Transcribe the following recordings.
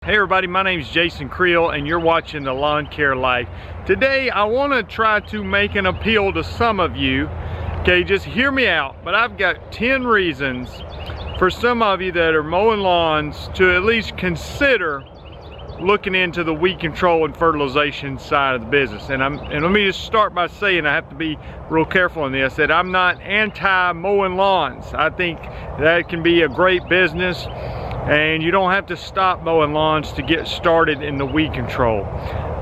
Hey everybody, my name is Jason Creel and you're watching The Lawn Care Life. Today I want to try to make an appeal to some of you. Okay, just hear me out, but I've got 10 reasons for some of you that are mowing lawns to at least consider looking into the weed control and fertilization side of the business. And let me just start by saying, I have to be real careful in this, that I'm not anti-mowing lawns. I think that can be a great business, and you don't have to stop mowing lawns to get started in the weed control.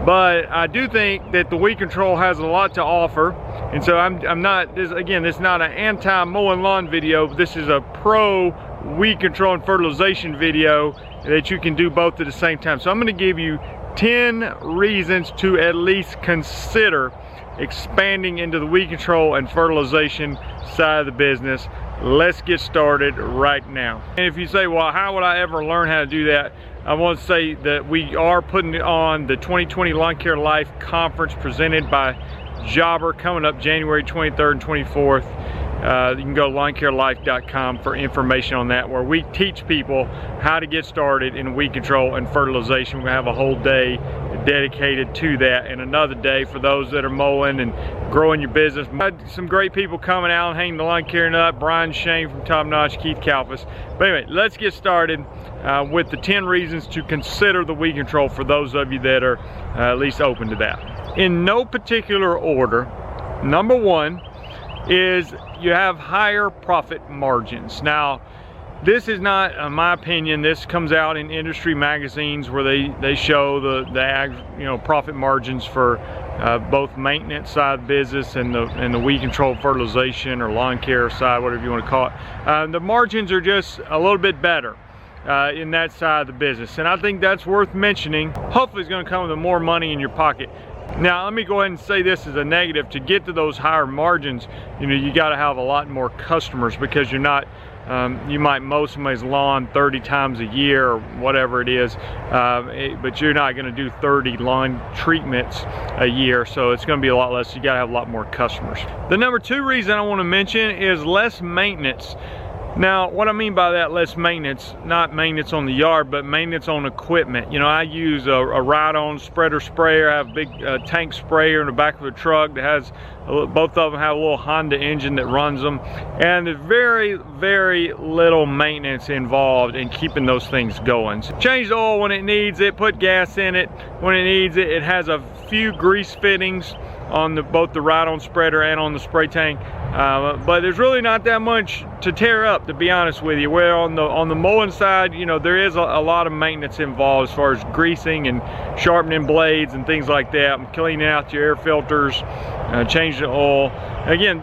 But I do think that the weed control has a lot to offer, and so I'm not, this is not an anti-mowing lawn video. This is a pro weed control and fertilization video that you can do both at the same time. So I'm going to give you 10 reasons to at least consider expanding into the weed control and fertilization side of the business. Let's get started right now. And if you say, well, how would I ever learn how to do that? I want to say that we are putting on the 2020 Lawn Care Life Conference presented by Jobber coming up January 23rd and 24th. You can go to lawncarelife.com for information on that, where we teach people how to get started in weed control and fertilization. We have a whole day dedicated to that, and another day for those that are mowing and growing your business. We had some great people coming out and hanging the lawn care nut. Brian Shane from Top Notch, Keith Kalfas. But anyway, let's get started with the 10 reasons to consider the weed control for those of you that are at least open to that. In no particular order, number one is you have higher profit margins. Now, this is not, in my opinion, this comes out in industry magazines where they show the profit margins for both maintenance side business and the weed control, fertilization, or lawn care side, whatever you want to call it. The margins are just a little bit better in that side of the business, and I think that's worth mentioning. Hopefully it's going to come with more money in your pocket. Now, let me go ahead and say this as a negative. To get to those higher margins, you got to have a lot more customers, because you're not, you might mow somebody's lawn 30 times a year or whatever it is, but you're not going to do 30 lawn treatments a year, so it's going to be a lot less. You got to have a lot more customers. The number two reason I want to mention is less maintenance. Now, what I mean by that, less maintenance, not maintenance on the yard, but maintenance on equipment. I use a ride-on spreader sprayer. I have a big tank sprayer in the back of a truck that has, both of them have a little Honda engine that runs them. And there's very, very little maintenance involved in keeping those things going. So change the oil when it needs it, put gas in it when it needs it. It has a few grease fittings on both the ride-on spreader and on the spray tank, but there's really not that much to tear up, to be honest with you. Where on the mowing side, there is a lot of maintenance involved as far as greasing and sharpening blades and things like that, cleaning out your air filters, changing the oil. Again,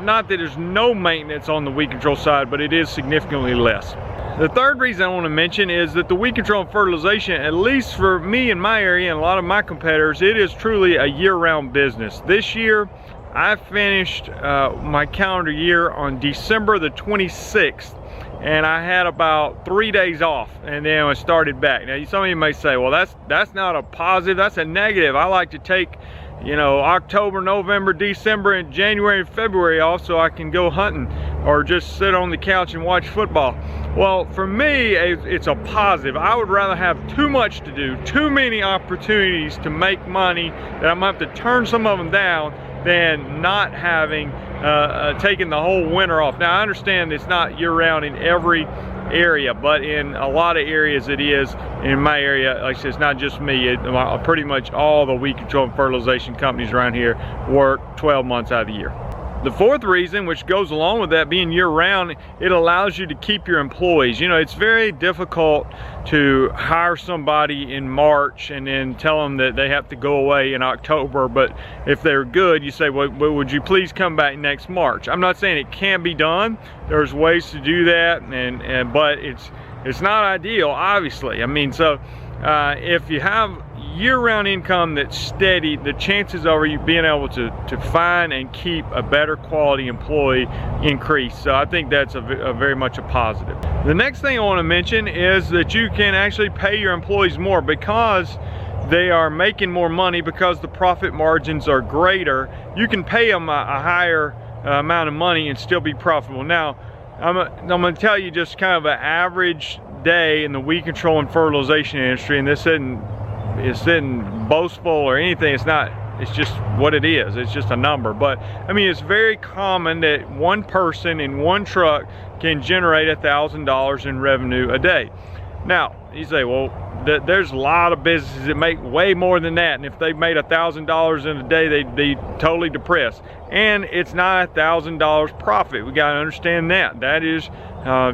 not that there's no maintenance on the weed control side, but it is significantly less. The third reason I want to mention is that the weed control and fertilization, at least for me in my area and a lot of my competitors, it is truly a year-round business. This year, I finished my calendar year on December the 26th, and I had about 3 days off, and then I started back. Now, some of you may say, well, that's not a positive, that's a negative. I like to take October, November, December, and January and February off so I can go hunting or just sit on the couch and watch football. Well, for me, it's a positive. I would rather have too much to do, too many opportunities to make money, that I'm gonna have to turn some of them down, than not having taken the whole winter off. Now, I understand it's not year-round in every area, but in a lot of areas it is. In my area, like I said, it's not just me. Pretty much all the weed control and fertilization companies around here work 12 months out of the year. The fourth reason, which goes along with that being year-round, it allows you to keep your employees. It's very difficult to hire somebody in March and then tell them that they have to go away in October, but if they're good, you say, well, would you please come back next March? I'm not saying it can't be done. There's ways to do that, but it's not ideal, obviously. If you have year-round income that's steady, the chances of you being able to find and keep a better quality employee increase. So I think that's very much a positive. The next thing I want to mention is that you can actually pay your employees more, because they are making more money, because the profit margins are greater. You can pay them a higher amount of money and still be profitable. Now, I'm going to tell you just kind of an average day in the weed control and fertilization industry, and this isn't boastful or anything, it's just what it is. It's just a number. But I mean, it's very common that one person in one truck can generate $1,000 in revenue a day. Now, you say, well, there's a lot of businesses that make way more than that, and if they made $1,000 in a day, they'd be totally depressed. And it's not $1,000 profit. We got to understand that. That is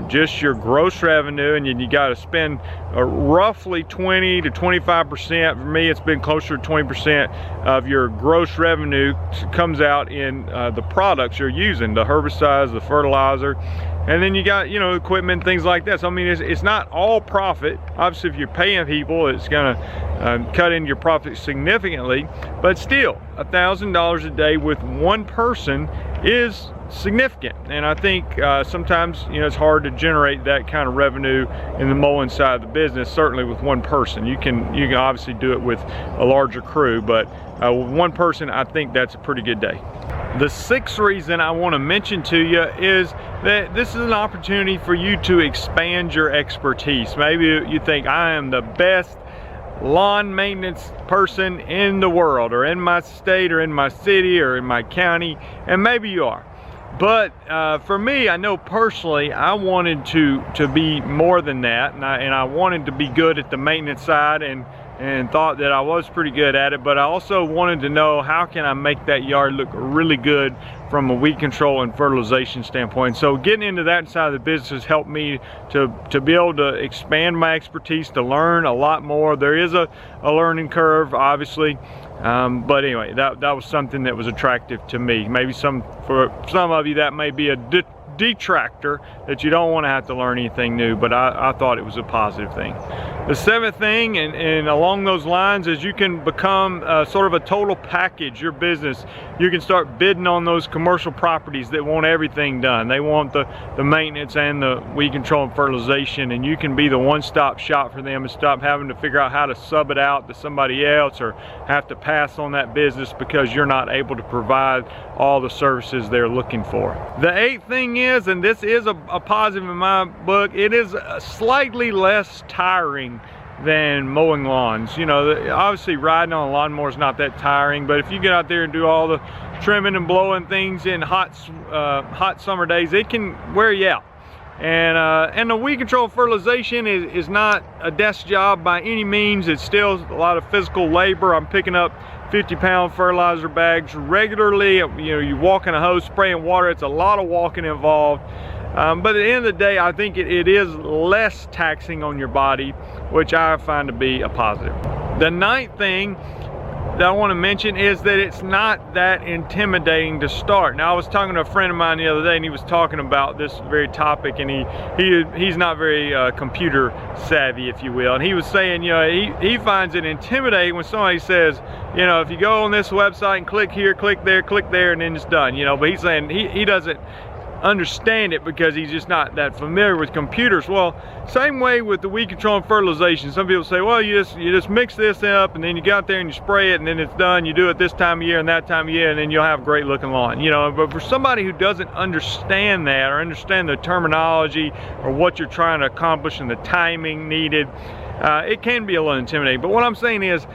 just your gross revenue, and you got to spend roughly 20 to 25%. For me, it's been closer to 20% of your gross revenue comes out in the products you're using, the herbicides, the fertilizer, and then you got, you know, equipment, things like that. So I mean, it's not all profit. Obviously, if you're paying people, it's gonna cut into your profit significantly, but still, $1,000 a day with one person is significant. And I think sometimes, you know, it's hard to generate that kind of revenue in the mowing side of the business, certainly with one person. You can obviously do it with a larger crew, but with one person, I think that's a pretty good day. The sixth reason I want to mention to you is that this is an opportunity for you to expand your expertise. Maybe you think, I am the best lawn maintenance person in the world, or in my state, or in my city, or in my county, and maybe you are. But for me, I know personally, I wanted to be more than that, and I wanted to be good at the maintenance side, and thought that I was pretty good at it, but I also wanted to know, how can I make that yard look really good from a weed control and fertilization standpoint. So getting into that side of the business has helped me to be able to expand my expertise, to learn a lot more. There is a learning curve, obviously, but anyway, that was something that was attractive to me. Maybe for some of you that may be a detractor, that you don't want to have to learn anything new, but I thought it was a positive thing. The seventh thing, and along those lines, is you can become sort of a total package, your business. You can start bidding on those commercial properties that want everything done. They want the maintenance and the weed control and fertilization, and you can be the one-stop shop for them and stop having to figure out how to sub it out to somebody else, or have to pass on that business because you're not able to provide all the services they're looking for. The eighth thing is, and this is a positive in my book, it is slightly less tiring than mowing lawns. You know, obviously riding on a lawnmower is not that tiring, but if you get out there and do all the trimming and blowing things in hot summer days, it can wear you out. And the weed control fertilization is not a desk job by any means. It's still a lot of physical labor. I'm picking up 50-pound fertilizer bags regularly. You know, you walking a hose, spraying water. It's a lot of walking involved. But at the end of the day, I think it is less taxing on your body, which I find to be a positive. The ninth thing that I want to mention is that it's not that intimidating to start. Now, I was talking to a friend of mine the other day, and he was talking about this very topic, and he's not very computer savvy, if you will, and he was saying, you know, he finds it intimidating when somebody says, you know, if you go on this website and click here, click there, and then it's done, you know. But he's saying he doesn't understand it because he's just not that familiar with computers. Well, same way with the weed control and fertilization. Some people say, well, you just mix this up, and then you go out there and you spray it, and then it's done. You do it this time of year and that time of year, and then you'll have a great looking lawn, you know. But for somebody who doesn't understand that, or understand the terminology, or what you're trying to accomplish and the timing needed, it can be a little intimidating. But what I'm saying is,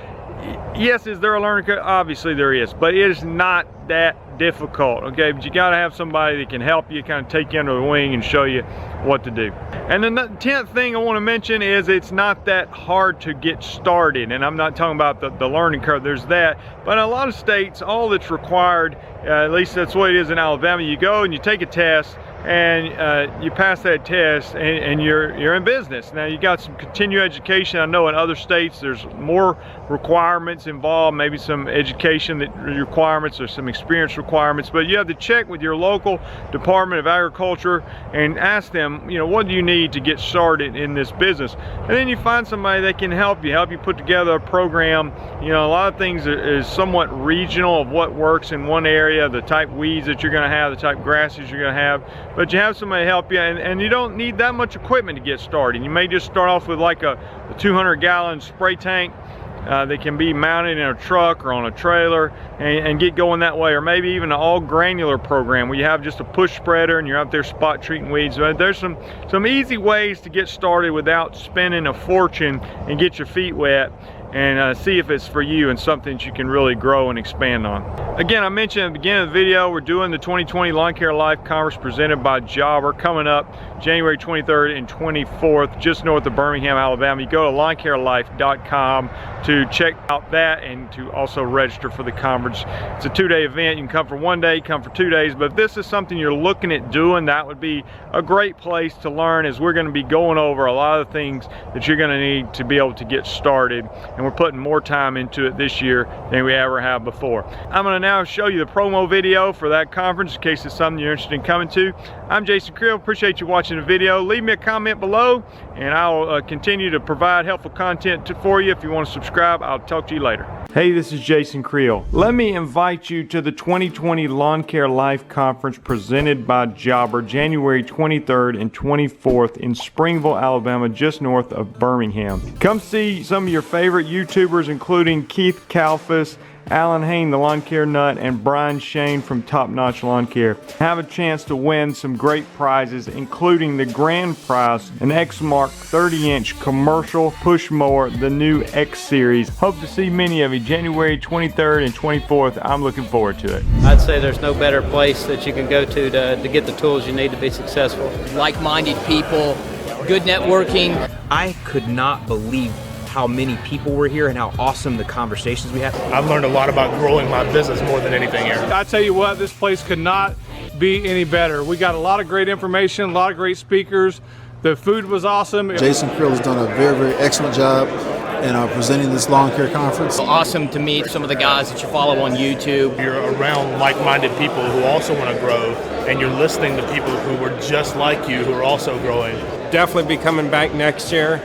yes, is there a learning curve? Obviously there is, but it is not that difficult, okay? But you got to have somebody that can help you, kind of take you under the wing and show you what to do. And then the 10th thing I want to mention is it's not that hard to get started. And I'm not talking about the learning curve, there's that. But in a lot of states, all that's required, at least that's the way it is in Alabama, you go and you take a test, and you pass that test, and you're in business. Now, you got some continuing education. I know in other states there's more requirements involved, maybe some education requirements or some experience requirements, but you have to check with your local Department of Agriculture and ask them, you know, what do you need to get started in this business? And then you find somebody that can help you put together a program. You know, a lot of things is somewhat regional of what works in one area, the type weeds that you're going to have, the type grasses you're going to have. But you have somebody help you, and you don't need that much equipment to get started. You may just start off with like a 200-gallon spray tank, They can be mounted in a truck or on a trailer and get going that way, or maybe even an all granular program where you have just a push spreader and you're out there spot treating weeds. There's some easy ways to get started without spending a fortune and get your feet wet, and see if it's for you and something that you can really grow and expand on. Again, I mentioned at the beginning of the video, we're doing the 2020 Lawn Care Life Conference presented by Jobber, coming up January 23rd and 24th, just north of Birmingham, Alabama. You go to lawncarelife.com to check out that and to also register for the conference. It's a 2-day event. You can come for 1 day, come for 2 days, but if this is something you're looking at doing, that would be a great place to learn, as we're going to be going over a lot of things that you're going to need to be able to get started. And we're putting more time into it this year than we ever have before. I'm going to now show you the promo video for that conference in case it's something you're interested in coming to. I'm Jason Creel. Appreciate you watching the video. Leave me a comment below and I'll continue to provide helpful content for you. If you want to subscribe, I'll talk to you later. Hey, this is Jason Creel. Let me invite you to the 2020 Lawn Care Life Conference presented by Jobber, January 23rd and 24th in Springville, Alabama, just north of Birmingham. Come see some of your favorite YouTubers, including Keith Kalfas, Alan Hain, the Lawn Care Nut, and Brian Shane from Top Notch Lawn Care. Have a chance to win some great prizes, including the grand prize, an Exmark 30-inch commercial push mower, the new X Series. Hope to see many of you January 23rd and 24th. I'm looking forward to it. I'd say there's no better place that you can go to get the tools you need to be successful. Like-minded people, good networking. I could not believe how many people were here and how awesome the conversations we had. I've learned a lot about growing my business more than anything here. I tell you what, this place could not be any better. We got a lot of great information, a lot of great speakers. The food was awesome. Jason Creel has done a very, very excellent job in presenting this lawn care conference. Awesome to meet some of the guys that you follow on YouTube. You're around like-minded people who also want to grow, and you're listening to people who were just like you who are also growing. Definitely be coming back next year.